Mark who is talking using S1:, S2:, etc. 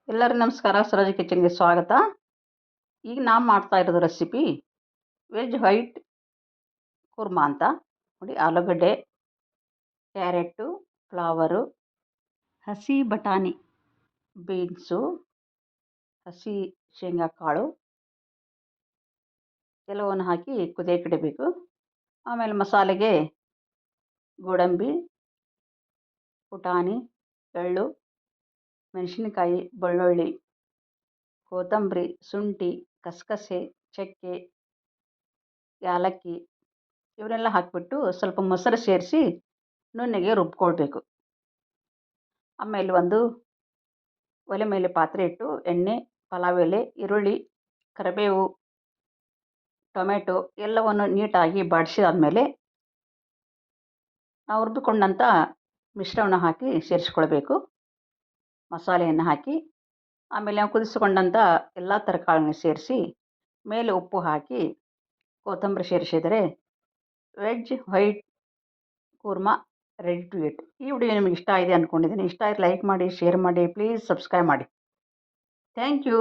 S1: ಎಲ್ಲರಿಗೂ ನಮಸ್ಕಾರ. ಸ್ವರಾಜ್ ಕಿಚನ್ಗೆ ಸ್ವಾಗತ. ಈಗ ನಾನು ಮಾಡ್ತಾ ಇರೋದು ರೆಸಿಪಿ ವೆಜ್ ವೈಟ್ ಕುರ್ಮಾ ಅಂತ. ನೋಡಿ, ಆಲೂಗಡ್ಡೆ, ಕ್ಯಾರೆಟು, ಫ್ಲವರು, ಹಸಿ ಬಟಾಣಿ, ಬೀನ್ಸು, ಹಸಿ ಶೇಂಗಾ ಕಾಳು ಎಲ್ಲವನ್ನು ಹಾಕಿ ಕುದಿಯಕ್ಕೆ ಇಡಬೇಕು. ಆಮೇಲೆ ಮಸಾಲೆಗೆ ಗೋಡಂಬಿ, ಪುಟಾಣಿ, ಎಳ್ಳು, ಮೆಣಸಿನಕಾಯಿ, ಬೆಳ್ಳುಳ್ಳಿ, ಕೊತ್ತಂಬರಿ, ಶುಂಠಿ, ಕಸಕಸೆ, ಚಕ್ಕೆ, ಏಲಕ್ಕಿ ಇವನ್ನೆಲ್ಲ ಹಾಕಿಬಿಟ್ಟು ಸ್ವಲ್ಪ ಮೊಸರು ಸೇರಿಸಿ ನುಣ್ಣಗೆ ರುಬ್ಕೊಳ್ಬೇಕು. ಆಮೇಲೆ ಒಂದು ಒಲೆ ಮೇಲೆ ಪಾತ್ರೆ ಇಟ್ಟು ಎಣ್ಣೆ, ಪಲಾವ್ ಎಲೆ, ಈರುಳ್ಳಿ, ಕರಿಬೇವು, ಟೊಮೆಟೊ ಎಲ್ಲವನ್ನು ನೀಟಾಗಿ ಬಾಡಿಸಿದಾದ್ಮೇಲೆ ನಾವು ಹುರಿದುಕೊಂಡಂಥ ಮಿಶ್ರಣ ಹಾಕಿ ಸೇರಿಸ್ಕೊಳ್ಬೇಕು. ಮಸಾಲೆಯನ್ನು ಹಾಕಿ ಆಮೇಲೆ ನಾವು ಕುದಿಸಿಕೊಂಡಂಥ ಎಲ್ಲ ತರಕಾರಿಗಳನ್ನು ಸೇರಿಸಿ ಮೇಲೆ ಉಪ್ಪು ಹಾಕಿ ಕೊತ್ತಂಬರಿ ಸೇರಿಸಿದರೆ veg white kurma ready to eat. ಈ ವಿಡಿಯೋ ನಿಮಗೆ ಇಷ್ಟ ಆಗಿದೆ ಅಂದ್ಕೊಂಡಿದ್ದೀನಿ. ಇಷ್ಟ ಆಯ್ತು ಲೈಕ್ ಮಾಡಿ, ಶೇರ್ ಮಾಡಿ, ಪ್ಲೀಸ್ ಸಬ್ಸ್ಕ್ರೈಬ್ ಮಾಡಿ. Thank you.